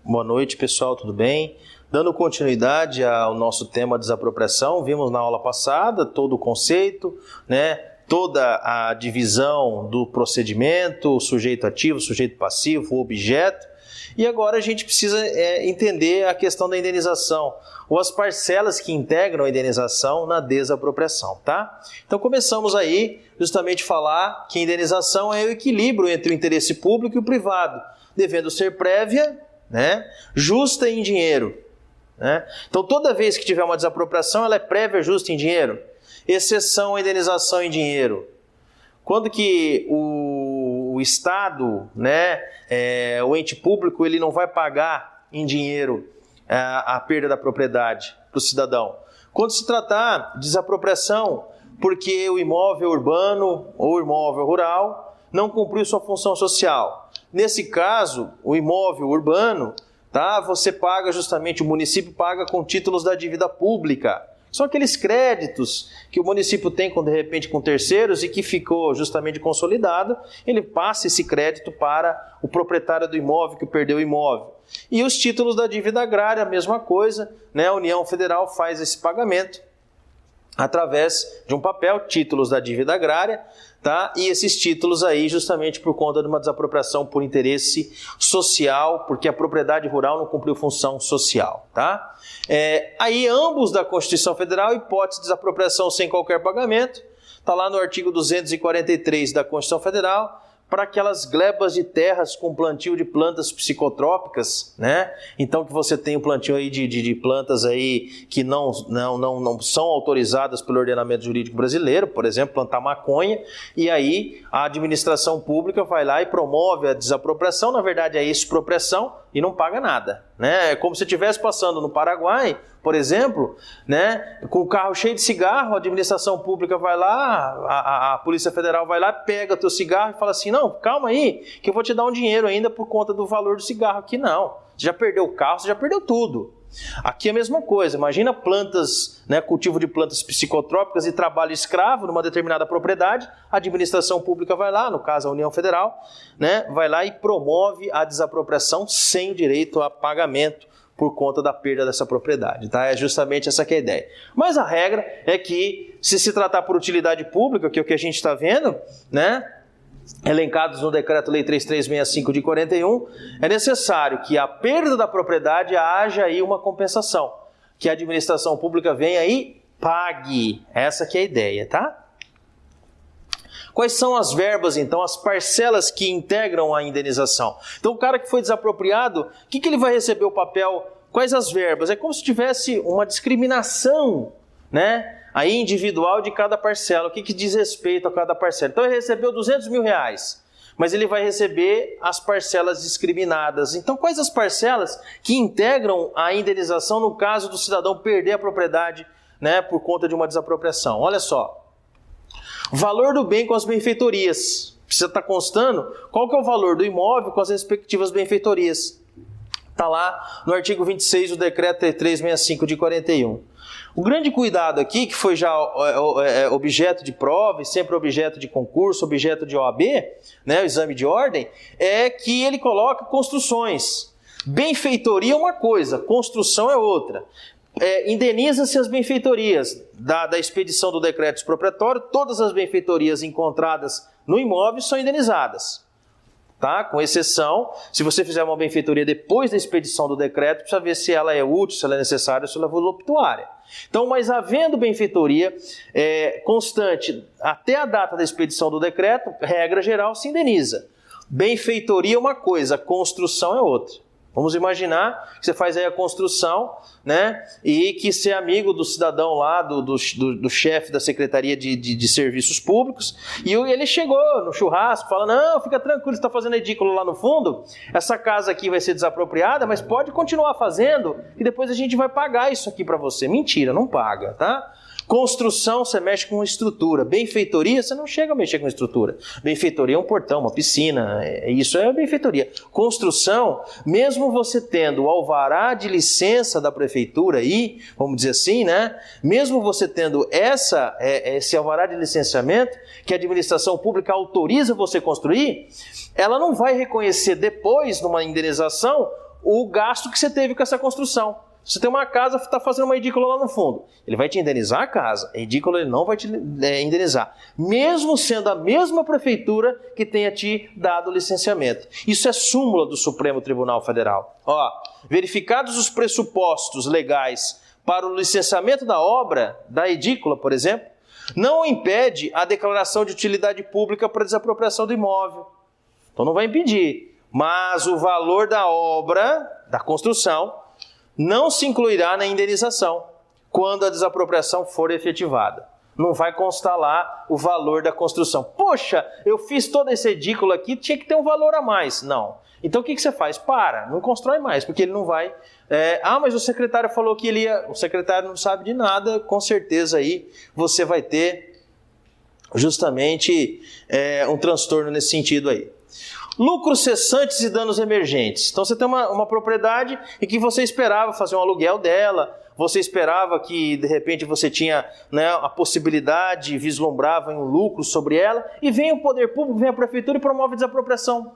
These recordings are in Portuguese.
Boa noite, pessoal, tudo bem? Dando continuidade ao nosso tema desapropriação, vimos na aula passada todo o conceito, toda a divisão do procedimento, o sujeito ativo, o sujeito passivo, o objeto, e agora a gente precisa entender a questão da indenização, ou as parcelas que integram a indenização na desapropriação, tá? Então começamos aí justamente falar que a indenização é o equilíbrio entre o interesse público e o privado, devendo ser prévia, justa e em dinheiro. Então toda vez que tiver uma desapropriação, ela é prévia, justa e em dinheiro. Exceção à indenização em dinheiro. Quando que o Estado, o ente público, ele não vai pagar em dinheiro a perda da propriedade para o cidadão? Quando se tratar de desapropriação porque o imóvel urbano ou imóvel rural não cumpriu sua função social. Nesse caso, o imóvel urbano, você paga justamente, o município paga com títulos da dívida pública. São aqueles créditos que o município tem de repente com terceiros e que ficou justamente consolidado, ele passa esse crédito para o proprietário do imóvel que perdeu o imóvel. E os títulos da dívida agrária, a mesma coisa, a União Federal faz esse pagamento através de um papel, títulos da dívida agrária, e esses títulos aí justamente por conta de uma desapropriação por interesse social, porque a propriedade rural não cumpriu função social, Aí ambos da Constituição Federal, hipótese de desapropriação sem qualquer pagamento, está lá no artigo 243 da Constituição Federal, para aquelas glebas de terras com plantio de plantas psicotrópicas, Então que você tem um plantio aí de plantas aí que não são autorizadas pelo ordenamento jurídico brasileiro, por exemplo, plantar maconha, e aí a administração pública vai lá e promove a desapropriação, na verdade é expropriação, e não paga nada, É como se estivesse passando no Paraguai, por exemplo, com o carro cheio de cigarro, a administração pública vai lá, a Polícia Federal vai lá, pega o teu cigarro e fala assim, não, calma aí, que eu vou te dar um dinheiro ainda por conta do valor do cigarro. Aqui não, você já perdeu o carro, você já perdeu tudo. Aqui é a mesma coisa, imagina plantas, cultivo de plantas psicotrópicas e trabalho escravo numa determinada propriedade, a administração pública vai lá, no caso a União Federal, vai lá e promove a desapropriação sem o direito a pagamento por conta da perda dessa propriedade, É justamente essa que é a ideia. Mas a regra é que, se tratar por utilidade pública, que é o que a gente está vendo, elencados no Decreto-Lei 3365 de 41, é necessário que a perda da propriedade haja aí uma compensação, que a administração pública venha e pague. Essa que é a ideia, Quais são as verbas, então, as parcelas que integram a indenização? Então, o cara que foi desapropriado, o que ele vai receber o papel? Quais as verbas? É como se tivesse uma discriminação, aí individual de cada parcela. O que diz respeito a cada parcela? Então, ele recebeu R$200 mil, mas ele vai receber as parcelas discriminadas. Então, quais as parcelas que integram a indenização no caso do cidadão perder a propriedade, por conta de uma desapropriação? Olha só. Valor do bem com as benfeitorias. Precisa estar constando qual que é o valor do imóvel com as respectivas benfeitorias. Está lá no artigo 26 do Decreto 3365 de 41. O grande cuidado aqui, que foi já objeto de prova e sempre objeto de concurso, objeto de OAB, o exame de ordem, é que ele coloca construções. Benfeitoria é uma coisa, construção é outra. Indeniza-se as benfeitorias da expedição do decreto expropriatório, todas as benfeitorias encontradas no imóvel são indenizadas. Com exceção, se você fizer uma benfeitoria depois da expedição do decreto, precisa ver se ela é útil, se ela é necessária, se ela é voluptuária. Então, mas havendo benfeitoria constante até a data da expedição do decreto, regra geral se indeniza. Benfeitoria é uma coisa, construção é outra. Vamos imaginar que você faz aí a construção, e que você é amigo do cidadão lá, do chefe da Secretaria de Serviços Públicos, e ele chegou no churrasco, fala, não, fica tranquilo, você está fazendo edículo lá no fundo, essa casa aqui vai ser desapropriada, mas pode continuar fazendo, e depois a gente vai pagar isso aqui para você. Mentira, não paga, Construção, você mexe com estrutura. Benfeitoria, você não chega a mexer com estrutura. Benfeitoria é um portão, uma piscina, isso é benfeitoria. Construção, mesmo você tendo o alvará de licença da prefeitura aí, vamos dizer assim, mesmo você tendo esse alvará de licenciamento, que a administração pública autoriza você construir, ela não vai reconhecer depois, numa indenização, o gasto que você teve com essa construção. Você tem uma casa, está fazendo uma edícula lá no fundo. Ele vai te indenizar a casa. A edícula ele não vai te indenizar. Mesmo sendo a mesma prefeitura que tenha te dado o licenciamento. Isso é súmula do Supremo Tribunal Federal. Verificados os pressupostos legais para o licenciamento da obra, da edícula, por exemplo, não impede a declaração de utilidade pública para desapropriação do imóvel. Então não vai impedir. Mas o valor da obra, da construção, não se incluirá na indenização quando a desapropriação for efetivada. Não vai constar lá o valor da construção. Poxa, eu fiz toda essa edícula aqui, tinha que ter um valor a mais. Não. Então o que você faz? Não constrói mais, porque ele não vai... mas o secretário falou que ele ia... O secretário não sabe de nada, com certeza aí você vai ter justamente um transtorno nesse sentido aí. Lucros cessantes e danos emergentes. Então você tem uma propriedade em que você esperava fazer um aluguel dela, você esperava que de repente você tinha, né, a possibilidade, vislumbrava um lucro sobre ela, e vem o poder público, vem a prefeitura e promove a desapropriação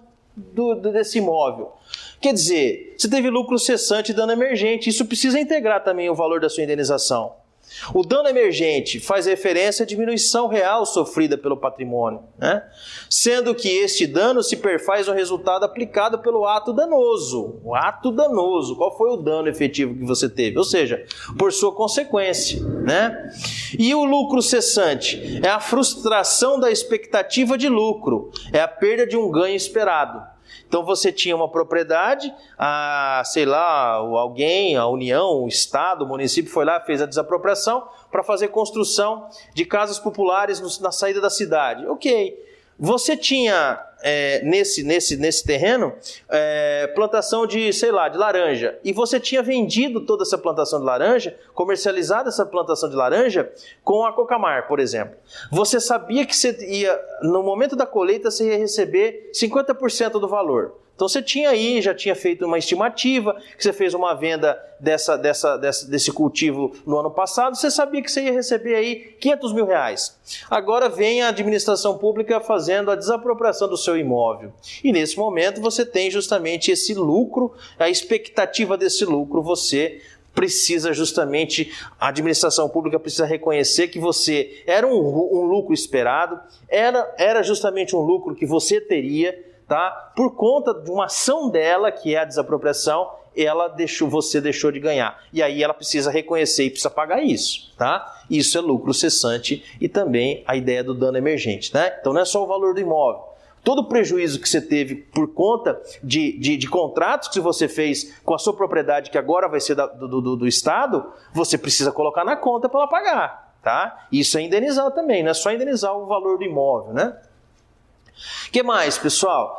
desse imóvel. Quer dizer, você teve lucro cessante e dano emergente, isso precisa integrar também o valor da sua indenização. O dano emergente faz referência à diminuição real sofrida pelo patrimônio, né? Sendo que este dano se perfaz no resultado aplicado pelo ato danoso. O ato danoso, qual foi o dano efetivo que você teve? Ou seja, por sua consequência, né? E o lucro cessante é a frustração da expectativa de lucro, é a perda de um ganho esperado. Então você tinha uma propriedade, alguém, a União, o Estado, o município foi lá, fez a desapropriação para fazer construção de casas populares na saída da cidade. Ok. Você tinha nesse terreno plantação de laranja, e você tinha vendido toda essa plantação de laranja, comercializado essa plantação de laranja com a Cocamar, por exemplo. Você sabia que você ia, no momento da colheita, você ia receber 50% do valor. Então você já tinha feito uma estimativa, que você fez uma venda desse cultivo no ano passado, você sabia que você ia receber aí 500 mil reais. Agora vem a administração pública fazendo a desapropriação do seu imóvel. E nesse momento você tem justamente esse lucro, a expectativa desse lucro, você precisa justamente, a administração pública precisa reconhecer que você era um lucro esperado, era justamente um lucro que você teria, tá? Por conta de uma ação dela, que é a desapropriação, você deixou de ganhar. E aí ela precisa reconhecer e precisa pagar isso, tá? Isso é lucro cessante e também a ideia do dano emergente, né? Então não é só o valor do imóvel. Todo o prejuízo que você teve por conta de contratos que você fez com a sua propriedade, que agora vai ser do Estado, você precisa colocar na conta para ela pagar, tá? Isso é indenizar também, não é só indenizar o valor do imóvel, né? O que mais, pessoal?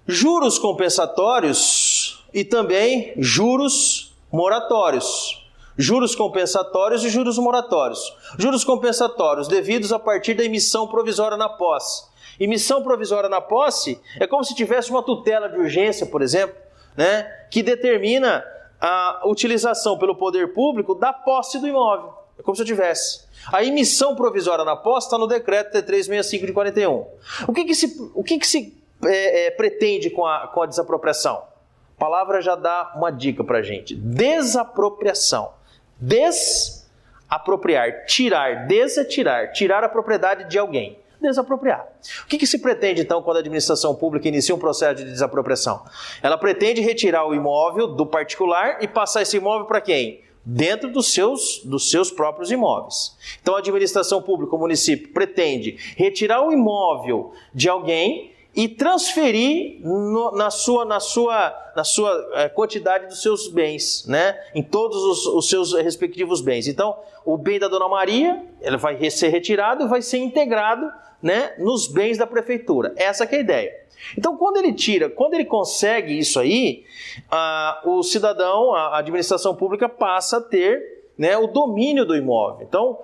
Juros compensatórios e também juros moratórios. Juros compensatórios e juros moratórios. Juros compensatórios devidos a partir da emissão provisória na posse. Emissão provisória na posse é como se tivesse uma tutela de urgência, por exemplo, né, que determina a utilização pelo poder público da posse do imóvel. É como se eu tivesse. A emissão provisória na posse está no decreto T365 de 41. O que se pretende com a desapropriação? A palavra já dá uma dica para a gente. Desapropriação. Desapropriar. Tirar. Tirar a propriedade de alguém. Desapropriar. O que se pretende, então, quando a administração pública inicia um processo de desapropriação? Ela pretende retirar o imóvel do particular e passar esse imóvel para quem? Dentro dos seus próprios imóveis. Então a administração pública, o município, pretende retirar o imóvel de alguém e transferir na sua quantidade dos seus bens, né? Em todos os seus respectivos bens. Então, o bem da Dona Maria, ele vai ser retirado e vai ser integrado, né, nos bens da prefeitura. Essa que é a ideia. Então, quando ele consegue isso aí, o cidadão, a administração pública passa a ter, né, o domínio do imóvel. Então,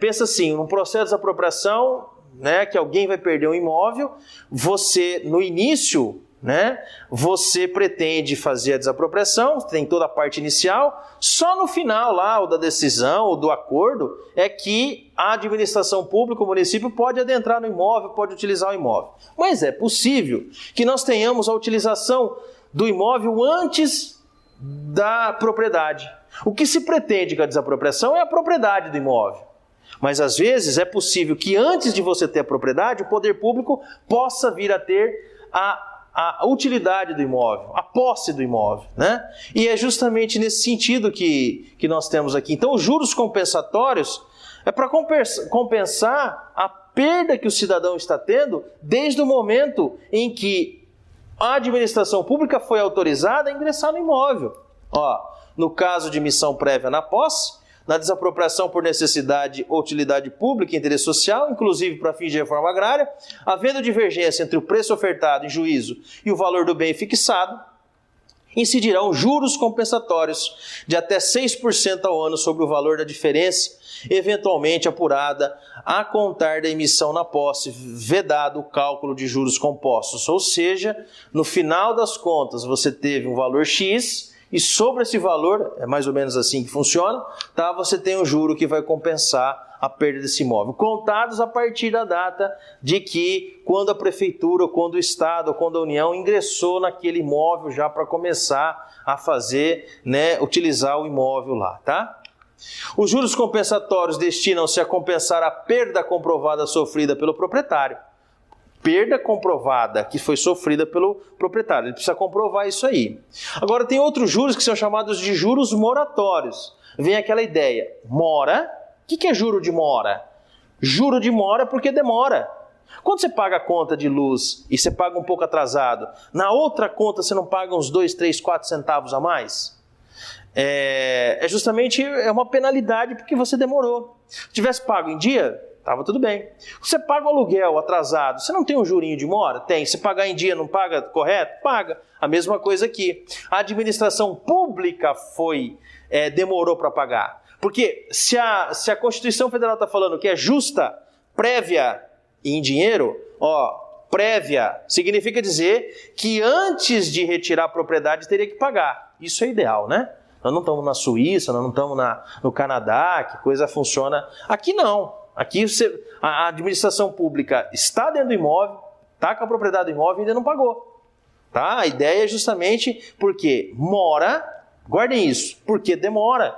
pensa assim, num processo de desapropriação, né, que alguém vai perder um imóvel, você, no início, né, você pretende fazer a desapropriação, tem toda a parte inicial, só no final lá, ou da decisão, ou do acordo, é que a administração pública, o município, pode adentrar no imóvel, pode utilizar o imóvel. Mas é possível que nós tenhamos a utilização do imóvel antes da propriedade. O que se pretende com a desapropriação é a propriedade do imóvel. Mas às vezes é possível que antes de você ter a propriedade, o poder público possa vir a ter a utilidade do imóvel, a posse do imóvel, né? E é justamente nesse sentido que nós temos aqui. Então, os juros compensatórios é para compensar a perda que o cidadão está tendo desde o momento em que a administração pública foi autorizada a ingressar no imóvel. No caso de missão prévia na posse, na desapropriação por necessidade ou utilidade pública e interesse social, inclusive para fins de reforma agrária, havendo divergência entre o preço ofertado em juízo e o valor do bem fixado, incidirão juros compensatórios de até 6% ao ano sobre o valor da diferença, eventualmente apurada a contar da emissão na posse, vedado o cálculo de juros compostos. Ou seja, no final das contas, você teve um valor X, e sobre esse valor, é mais ou menos assim que funciona, tá? Você tem um juro que vai compensar a perda desse imóvel, contados a partir da data de que, quando a prefeitura, ou quando o Estado, ou quando a União ingressou naquele imóvel já para começar a fazer, né, utilizar o imóvel lá, tá? Os juros compensatórios destinam-se a compensar a perda comprovada sofrida pelo proprietário. Perda comprovada que foi sofrida pelo proprietário. Ele precisa comprovar isso aí. Agora, tem outros juros que são chamados de juros moratórios. Vem aquela ideia. Mora. O que é juro de mora? Juro de mora porque demora. Quando você paga a conta de luz e você paga um pouco atrasado, na outra conta você não paga uns 2, 3, 4 centavos a mais? É justamente uma penalidade porque você demorou. Se tivesse pago em dia, estava tudo bem. Você paga o aluguel atrasado, você não tem um jurinho de mora? Tem. Se pagar em dia não paga correto? Paga. A mesma coisa aqui. A administração pública demorou para pagar. Porque se a Constituição Federal está falando que é justa, prévia e em dinheiro, prévia significa dizer que antes de retirar a propriedade teria que pagar. Isso é ideal, né? Nós não estamos na Suíça, nós não estamos no Canadá, que coisa funciona. Aqui não. Aqui a administração pública está dentro do imóvel, está com a propriedade do imóvel e ainda não pagou. Tá? A ideia é justamente porque mora, guardem isso, porque demora.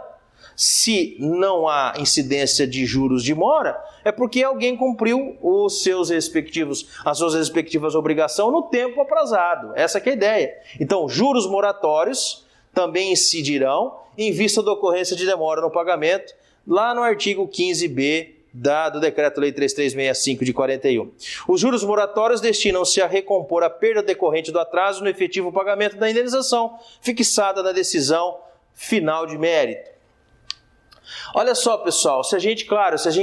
Se não há incidência de juros de mora, é porque alguém cumpriu as suas respectivas obrigações no tempo aprazado. Essa que é a ideia. Então, juros moratórios também incidirão em vista da ocorrência de demora no pagamento, lá no artigo 15b do Decreto-Lei 3365 de 41. Os juros moratórios destinam-se a recompor a perda decorrente do atraso no efetivo pagamento da indenização, fixada na decisão final de mérito. Olha só, pessoal, se a gente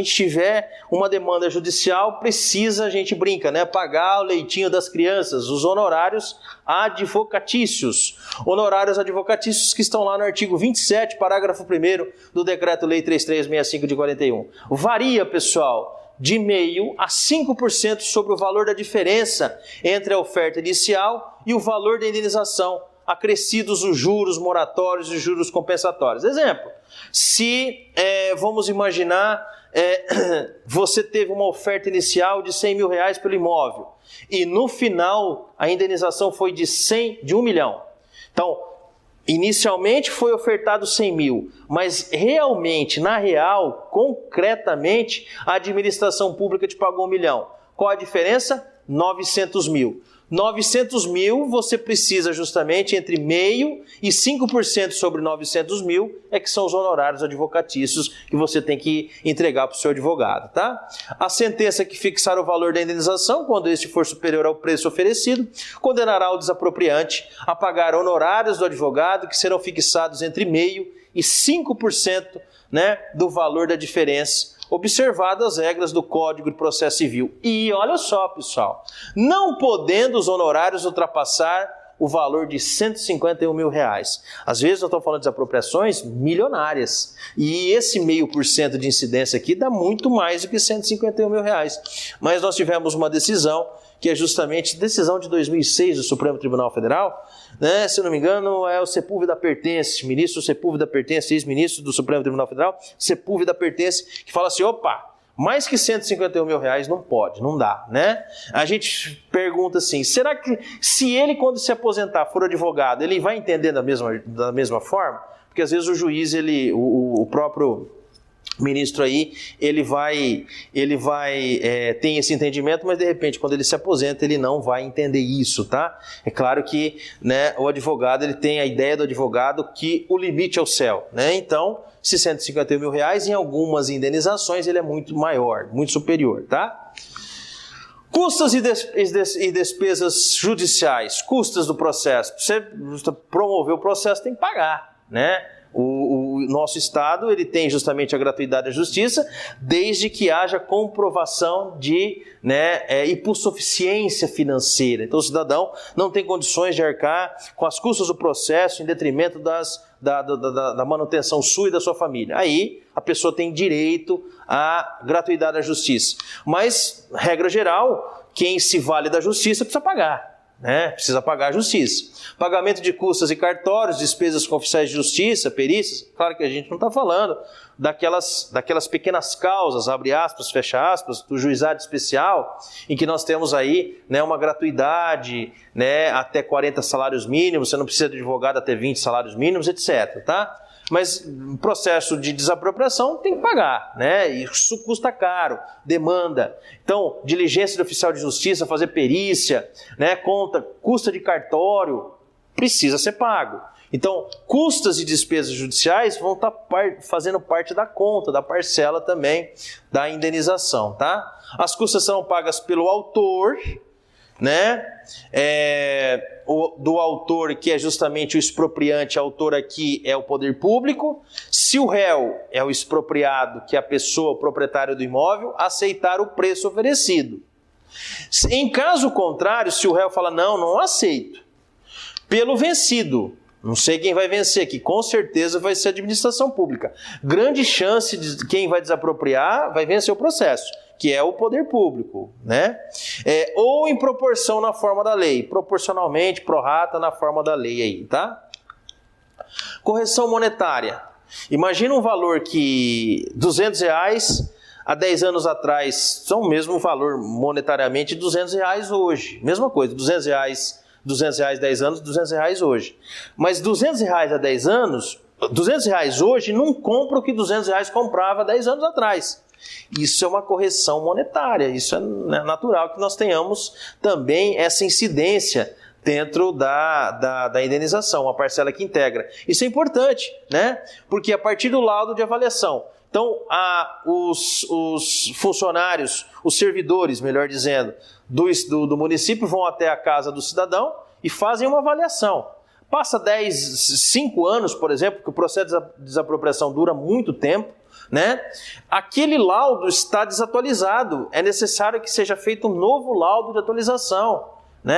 tiver uma demanda judicial, a gente brinca, né? Pagar o leitinho das crianças, os honorários advocatícios. Honorários advocatícios que estão lá no artigo 27, parágrafo 1º do Decreto-Lei 3365 de 41. Varia, pessoal, de 0,5% a 5% sobre o valor da diferença entre a oferta inicial e o valor da indenização, acrescidos os juros moratórios e os juros compensatórios. Exemplo, se vamos imaginar, você teve uma oferta inicial de R$100 mil pelo imóvel e no final a indenização foi de R$1 milhão. Então, inicialmente foi ofertado 100 mil, mas realmente, concretamente, a administração pública te pagou 1 milhão. Qual a diferença? 900 mil. 900 mil, você precisa justamente entre 0,5% e 5% sobre 900 mil, que são os honorários advocatícios que você tem que entregar para o seu advogado, tá? A sentença que fixar o valor da indenização, quando este for superior ao preço oferecido, condenará o desapropriante a pagar honorários do advogado que serão fixados entre 0,5% e 5%, né, do valor da diferença, observadas as regras do Código de Processo Civil. E olha só, pessoal, não podendo os honorários ultrapassar o valor de R$151 mil. Às vezes nós estamos falando de desapropriações milionárias. E esse 0,5% de incidência aqui dá muito mais do que R$151 mil. Mas nós tivemos uma decisão, que é justamente decisão de 2006 do Supremo Tribunal Federal, né? Se eu não me engano, é o Sepúlveda Pertence, ministro Sepúlveda Pertence, ex-ministro do Supremo Tribunal Federal, Sepúlveda Pertence, que fala assim, Mais que 151 mil reais não pode, não dá, né? A gente pergunta assim, será que se ele, quando se aposentar, for advogado, ele vai entender da mesma forma? Porque às vezes o juiz, o próprio ministro aí, ele vai tem esse entendimento, mas de repente, quando ele se aposenta, ele não vai entender isso, tá? É claro que, né, o advogado, ele tem a ideia do advogado que o limite é o céu, né? Então, se 151 mil reais, em algumas indenizações, ele é muito maior, muito superior, tá? Custas e despesas judiciais, custas do processo. Você promover o processo, tem que pagar, né? O nosso Estado, ele tem justamente a gratuidade da justiça, desde que haja comprovação de hipossuficiência financeira. Então o cidadão não tem condições de arcar com as custas do processo em detrimento da manutenção sua e da sua família. Aí a pessoa tem direito à gratuidade da justiça. Mas, regra geral, quem se vale da justiça precisa pagar. Precisa pagar a justiça. Pagamento de custas e cartórios, despesas com oficiais de justiça, perícias. Claro que a gente não está falando daquelas pequenas causas, abre aspas, fecha aspas, do juizado especial, em que nós temos aí uma gratuidade até 40 salários mínimos, você não precisa de advogado até 20 salários mínimos, etc. Tá? Mas o processo de desapropriação tem que pagar, e isso custa caro, demanda. Então, diligência do oficial de justiça, fazer perícia, conta, custa de cartório, precisa ser pago. Então, custas e despesas judiciais vão estar fazendo parte da conta, da parcela também da indenização, tá? As custas são pagas pelo autor, do autor, que é justamente o expropriante. Autor aqui é o poder público. Se o réu é o expropriado, que é a pessoa, o proprietário do imóvel, aceitar o preço oferecido. Em caso contrário, se o réu fala, não aceito, pelo vencido, não sei quem vai vencer aqui, com certeza vai ser a administração pública. Grande chance de quem vai desapropriar vai vencer o processo, que é o poder público, ou em proporção na forma da lei, proporcionalmente, prorata na forma da lei aí, tá? Correção monetária. Imagina um valor que R$200 há 10 anos atrás são o mesmo valor monetariamente de R$200 hoje. Mesma coisa, R$200 10 anos, R$200 hoje. Mas R$200 há 10 anos, R$200 hoje não compra o que R$200 comprava 10 anos atrás. Isso é uma correção monetária, isso é natural que nós tenhamos também essa incidência dentro da indenização, uma parcela que integra. Isso é importante, porque a partir do laudo de avaliação, então os funcionários, os servidores, melhor dizendo, do município vão até a casa do cidadão e fazem uma avaliação. Passa 5 anos, por exemplo, que o processo de desapropriação dura muito tempo, aquele laudo está desatualizado. É necessário que seja feito um novo laudo de atualização,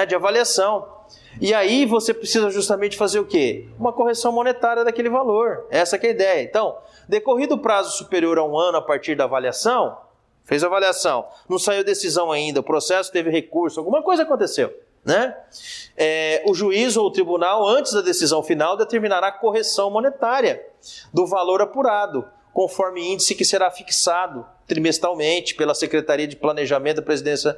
de avaliação. E aí você precisa justamente fazer o quê? Uma correção monetária daquele valor. Essa que é a ideia. Então, decorrido o prazo superior a 1 ano a partir da avaliação, fez a avaliação, não saiu decisão ainda, o processo teve recurso, alguma coisa aconteceu, o juiz ou o tribunal, antes da decisão final, determinará a correção monetária do valor apurado, conforme índice que será fixado trimestralmente pela Secretaria de Planejamento da Presidência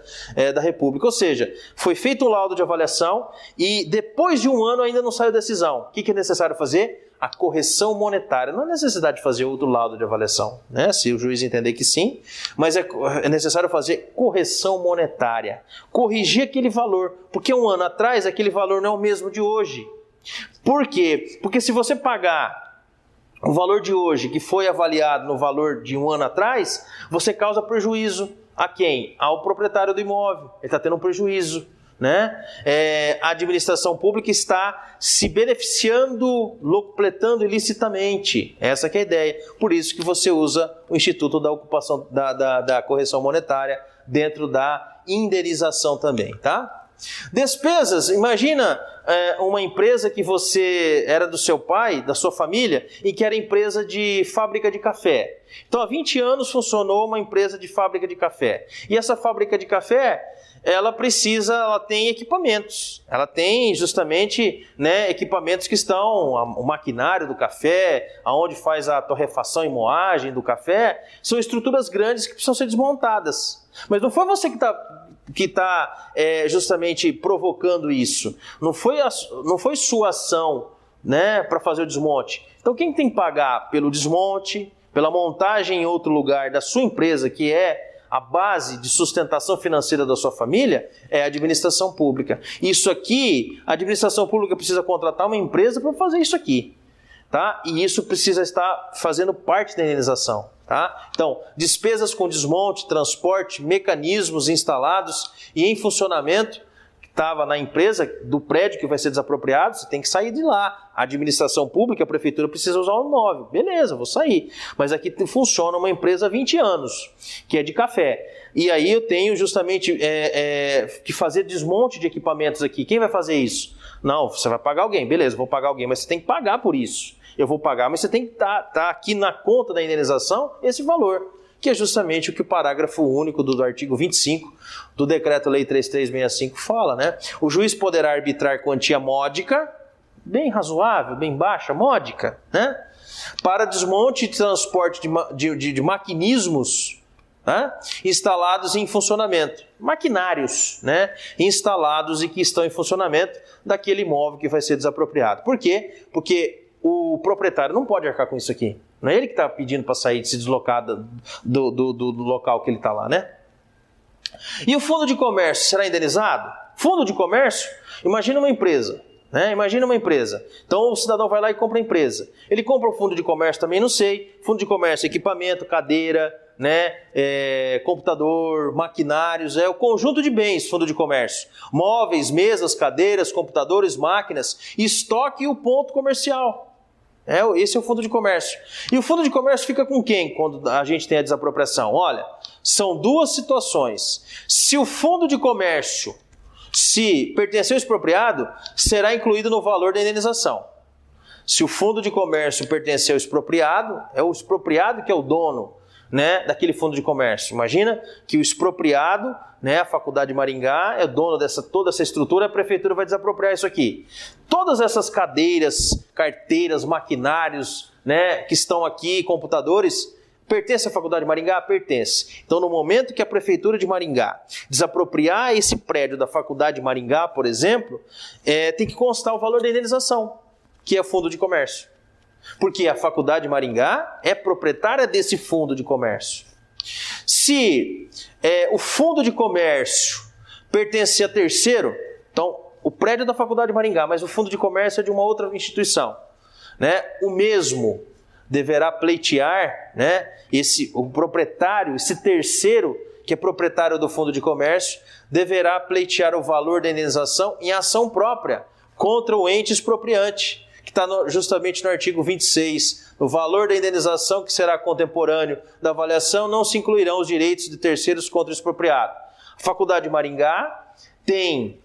da República. Ou seja, foi feito o laudo de avaliação e depois de 1 ano ainda não saiu decisão. O que é necessário fazer? A correção monetária. Não há necessidade de fazer outro laudo de avaliação, se o juiz entender que sim, mas é necessário fazer correção monetária. Corrigir aquele valor, porque 1 ano atrás aquele valor não é o mesmo de hoje. Por quê? Porque se você pagar o valor de hoje, que foi avaliado no valor de 1 ano atrás, você causa prejuízo a quem? Ao proprietário do imóvel. Ele está tendo um prejuízo, a administração pública está se beneficiando, locupletando ilicitamente. Essa que é a ideia. Por isso que você usa o Instituto da Ocupação da Correção Monetária dentro da indenização também, tá? Despesas, imagina uma empresa que você era do seu pai, da sua família, e que era empresa de fábrica de café. Então, há 20 anos funcionou uma empresa de fábrica de café. E essa fábrica de café, ela tem equipamentos. Ela tem justamente, né, equipamentos que estão, o maquinário do café, aonde faz a torrefação e moagem do café, são estruturas grandes que precisam ser desmontadas. Mas não foi você que está justamente provocando isso. Não foi sua ação, né, para fazer o desmonte. Então quem tem que pagar pelo desmonte, pela montagem em outro lugar da sua empresa, que é a base de sustentação financeira da sua família, é a administração pública. Isso aqui, a administração pública precisa contratar uma empresa para fazer isso aqui. Tá? E isso precisa estar fazendo parte da indenização. Tá? Então, despesas com desmonte, transporte, mecanismos instalados e em funcionamento, que estava na empresa do prédio que vai ser desapropriado, você tem que sair de lá. A administração pública, a prefeitura precisa usar o imóvel. Beleza, vou sair. Mas aqui funciona uma empresa há 20 anos, que é de café. E aí eu tenho justamente que fazer desmonte de equipamentos aqui. Quem vai fazer isso? Não, você vai pagar alguém. Beleza, vou pagar alguém, mas você tem que pagar por isso. Eu vou pagar, mas você tem que estar aqui na conta da indenização esse valor, que é justamente o que o parágrafo único do artigo 25 do Decreto-Lei 3365 fala, né? O juiz poderá arbitrar quantia módica, bem razoável, bem baixa, módica, né? Para desmonte e transporte de maquinismos, né? Instalados em funcionamento, maquinários, né? Instalados e que estão em funcionamento daquele imóvel que vai ser desapropriado. Por quê? Porque o proprietário não pode arcar com isso aqui. Não é ele que está pedindo para sair, de se deslocar do local que ele está lá, né? E o fundo de comércio será indenizado? Fundo de comércio? Imagina uma empresa, né? Imagina uma empresa. Então o cidadão vai lá e compra a empresa. Ele compra o fundo de comércio também, não sei. Fundo de comércio, equipamento, cadeira, né? Computador, maquinários, é o conjunto de bens, fundo de comércio. Móveis, mesas, cadeiras, computadores, máquinas, estoque e o ponto comercial. Esse é o fundo de comércio. E o fundo de comércio fica com quem quando a gente tem a desapropriação? Olha, são duas situações. Se o fundo de comércio, se pertencer ao expropriado, será incluído no valor da indenização. Se o fundo de comércio pertencer ao expropriado, é o expropriado que é o dono, né, daquele fundo de comércio. Imagina que o expropriado, né, a Faculdade de Maringá, é o dono toda essa estrutura, a prefeitura vai desapropriar isso aqui. Todas essas cadeiras, carteiras, maquinários, né, que estão aqui, computadores, pertence à Faculdade de Maringá? Pertence. Então, no momento que a prefeitura de Maringá desapropriar esse prédio da Faculdade de Maringá, por exemplo, tem que constar o valor da indenização, que é o fundo de comércio. Porque a Faculdade de Maringá é proprietária desse fundo de comércio. Se o fundo de comércio pertencer a terceiro, então o prédio é da Faculdade de Maringá, mas o fundo de comércio é de uma outra instituição, né? O mesmo deverá pleitear, né? O proprietário, esse terceiro que é proprietário do fundo de comércio, deverá pleitear o valor da indenização em ação própria contra o ente expropriante, que está justamente no artigo 26. No valor da indenização, que será contemporâneo da avaliação, não se incluirão os direitos de terceiros contra o expropriado. A Faculdade de Maringá tem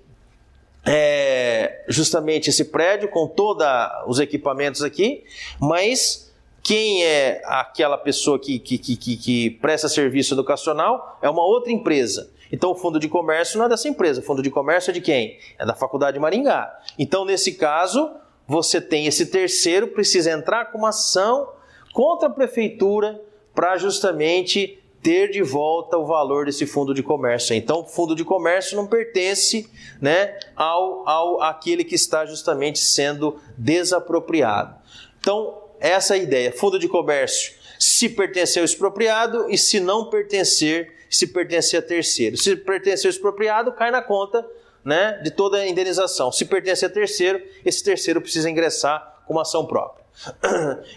justamente esse prédio com todos os equipamentos aqui, mas quem é aquela pessoa que presta serviço educacional é uma outra empresa. Então o fundo de comércio não é dessa empresa, o fundo de comércio é de quem? É da Faculdade de Maringá. Então nesse caso, você tem esse terceiro, precisa entrar com uma ação contra a prefeitura para justamente ter de volta o valor desse fundo de comércio. Então, o fundo de comércio não pertence, né, àquele que está justamente sendo desapropriado. Então, essa é a ideia. Fundo de comércio, se pertencer ao expropriado, e se não pertencer, se pertencer a terceiro. Se pertencer ao expropriado, cai na conta, né, de toda a indenização. Se pertence a terceiro, esse terceiro precisa ingressar com uma ação própria.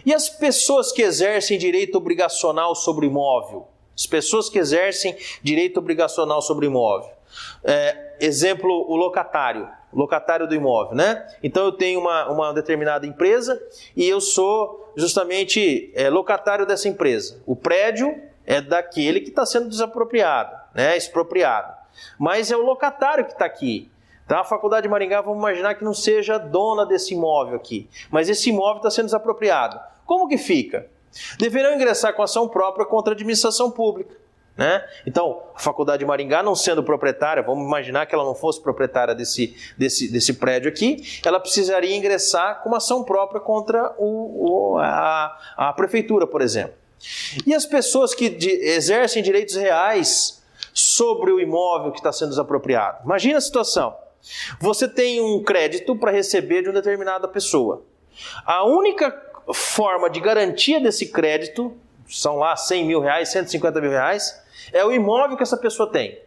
E as pessoas que exercem direito obrigacional sobre o imóvel? As pessoas que exercem direito obrigacional sobre o imóvel. Exemplo, o locatário do imóvel, né? Então eu tenho uma determinada empresa e eu sou justamente locatário dessa empresa. O prédio é daquele que está sendo desapropriado, né, expropriado. Mas é o locatário que está aqui. Tá? A Faculdade de Maringá, vamos imaginar que não seja dona desse imóvel aqui, mas esse imóvel está sendo desapropriado. Como que fica? Deverão ingressar com ação própria contra a administração pública. Né? Então, a Faculdade de Maringá, não sendo proprietária, vamos imaginar que ela não fosse proprietária desse prédio aqui, ela precisaria ingressar com uma ação própria contra a prefeitura, por exemplo. E as pessoas que exercem direitos reais sobre o imóvel que está sendo desapropriado? Imagina a situação. Você tem um crédito para receber de uma determinada pessoa. A única forma de garantia desse crédito, são lá 100 mil reais, 150 mil reais, é o imóvel que essa pessoa tem.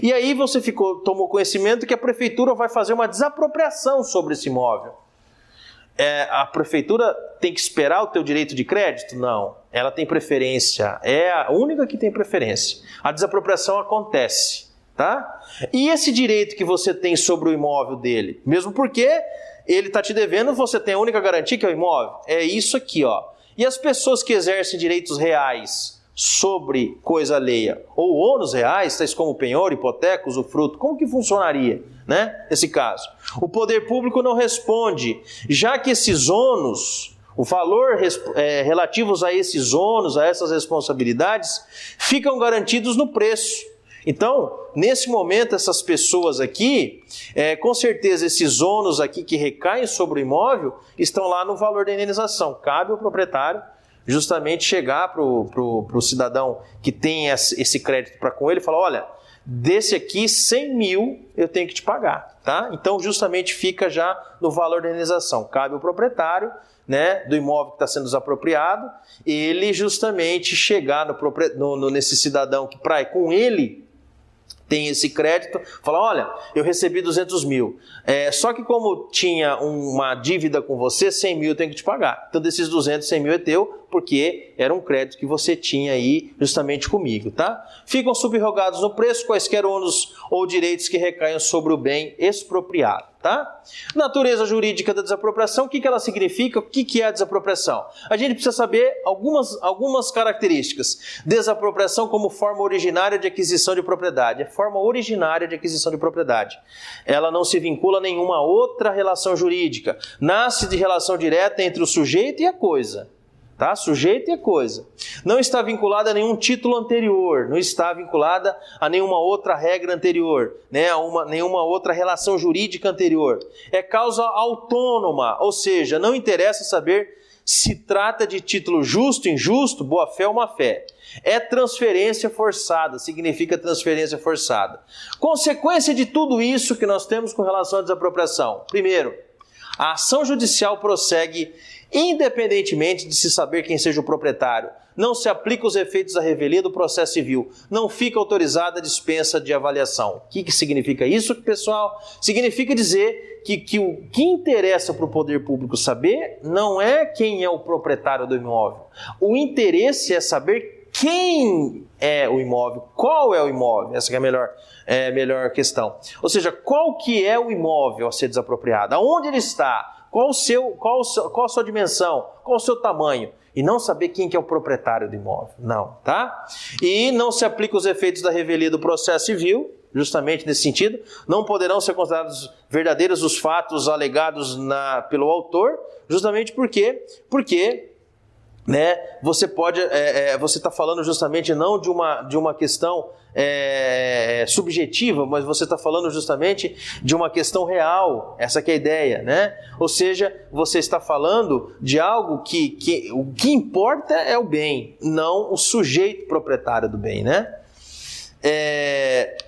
E aí você tomou conhecimento que a prefeitura vai fazer uma desapropriação sobre esse imóvel. A prefeitura tem que esperar o teu direito de crédito? Não. Ela tem preferência. É a única que tem preferência. A desapropriação acontece. Tá? E esse direito que você tem sobre o imóvel dele? Mesmo porque ele está te devendo, você tem a única garantia que é o imóvel? É isso aqui, ó. E as pessoas que exercem direitos reais sobre coisa alheia, ou ônus reais, tais como penhor, hipoteca, usufruto, como que funcionaria, né, nesse caso? O poder público não responde, já que esses ônus, o valor relativos a esses ônus, a essas responsabilidades, ficam garantidos no preço. Então, nesse momento, essas pessoas aqui, com certeza esses ônus aqui que recaem sobre o imóvel, estão lá no valor da indenização. Cabe ao proprietário justamente chegar para o cidadão que tem esse crédito para com ele e falar, olha, desse aqui 100 mil eu tenho que te pagar. Tá? Então, justamente fica já no valor da indenização. Cabe ao proprietário, né, do imóvel que está sendo desapropriado, ele justamente chegar nesse cidadão que com ele tem esse crédito, falar, olha, eu recebi 200 mil, só que como tinha uma dívida com você, 100 mil eu tenho que te pagar. Então desses 200, 100 mil é teu, porque era um crédito que você tinha aí justamente comigo, tá? Ficam subrogados no preço quaisquer ônus ou direitos que recaiam sobre o bem expropriado, tá? Natureza jurídica da desapropriação, o que ela significa? O que é a desapropriação? A gente precisa saber algumas características. Desapropriação como forma originária de aquisição de propriedade. É forma originária de aquisição de propriedade. Ela não se vincula a nenhuma outra relação jurídica. Nasce de relação direta entre o sujeito e a coisa. Tá? Sujeito e a coisa. Não está vinculada a nenhum título anterior, não está vinculada a nenhuma outra regra anterior, né? Nenhuma outra relação jurídica anterior. É causa autônoma, ou seja, não interessa saber se trata de título justo, injusto, boa-fé ou má-fé. É transferência forçada, significa transferência forçada. Consequência de tudo isso que nós temos com relação à desapropriação. Primeiro, a ação judicial prossegue independentemente de se saber quem seja o proprietário. Não se aplica os efeitos da revelia do processo civil. Não fica autorizada a dispensa de avaliação. O que significa isso, pessoal? Significa dizer que o que interessa para o poder público saber não é quem é o proprietário do imóvel. O interesse é saber quem é o imóvel, qual é o imóvel. Essa que é a melhor questão. Ou seja, qual que é o imóvel a ser desapropriado? Aonde ele está? Qual a sua dimensão? Qual o seu tamanho? E não saber quem que é o proprietário do imóvel. Não, tá? E não se aplica os efeitos da revelia do processo civil, justamente nesse sentido. Não poderão ser considerados verdadeiros os fatos alegados pelo autor, justamente porque né, você está falando justamente não de uma questão subjetiva, mas você está falando justamente de uma questão real. Essa que é a ideia, né? Ou seja, você está falando de algo que o que importa é o bem, não o sujeito proprietário do bem, né?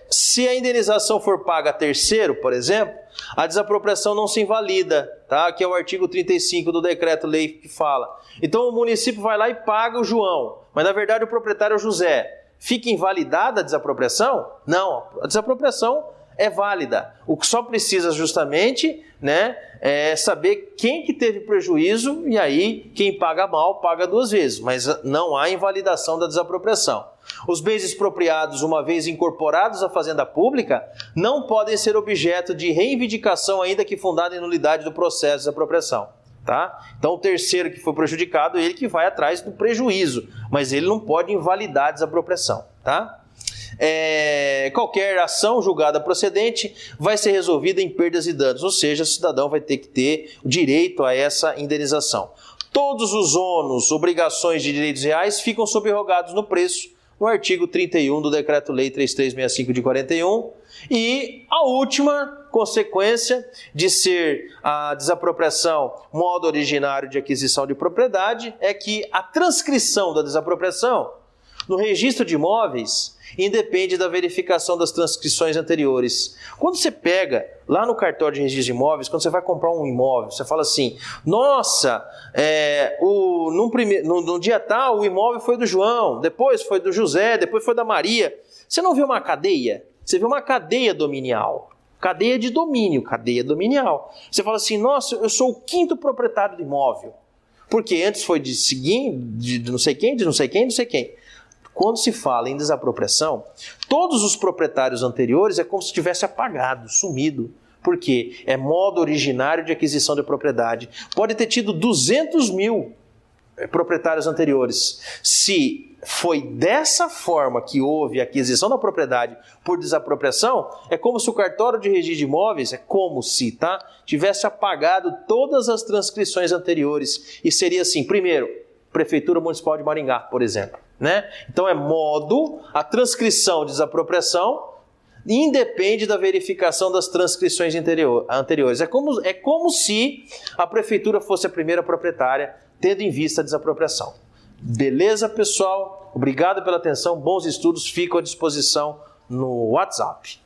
Se a indenização for paga a terceiro, por exemplo, a desapropriação não se invalida, tá? Que é o artigo 35 do decreto-lei que fala. Então o município vai lá e paga o João, mas na verdade o proprietário é o José. Fica invalidada a desapropriação? Não, a desapropriação é válida. O que só precisa justamente, né, é saber quem que teve prejuízo, e aí quem paga mal paga duas vezes, mas não há invalidação da desapropriação. Os bens expropriados, uma vez incorporados à fazenda pública, não podem ser objeto de reivindicação ainda que fundada em nulidade do processo de desapropriação. Tá? Então o terceiro que foi prejudicado, ele que vai atrás do prejuízo, mas ele não pode invalidar a desapropriação. Tá? qualquer ação julgada procedente vai ser resolvida em perdas e danos, ou seja, o cidadão vai ter que ter o direito a essa indenização. Todos os ônus, obrigações de direitos reais ficam subrogados no preço, no artigo 31 do Decreto-Lei 3365 de 41, e a última consequência de ser a desapropriação modo originário de aquisição de propriedade é que a transcrição da desapropriação no registro de imóveis independe da verificação das transcrições anteriores. Quando você pega lá no cartório de registro de imóveis, quando você vai comprar um imóvel, você fala assim, nossa, no dia tal o imóvel foi do João, depois foi do José, depois foi da Maria. Você não viu uma cadeia? Você viu uma cadeia dominial. Cadeia de domínio, cadeia dominial. Você fala assim, nossa, eu sou o 5º proprietário do imóvel. Porque antes foi de não sei quem, de não sei quem, não sei quem. Quando se fala em desapropriação, todos os proprietários anteriores é como se tivesse apagado, sumido. Porque é modo originário de aquisição de propriedade. Pode ter tido 200 mil proprietários anteriores. Se foi dessa forma que houve a aquisição da propriedade por desapropriação, é como se o cartório de registro de imóveis, tivesse apagado todas as transcrições anteriores. E seria assim, primeiro, Prefeitura Municipal de Maringá, por exemplo. Então a transcrição de desapropriação independe da verificação das transcrições anteriores. É como se a prefeitura fosse a primeira proprietária, tendo em vista a desapropriação. Beleza, pessoal? Obrigado pela atenção, bons estudos, fico à disposição no WhatsApp.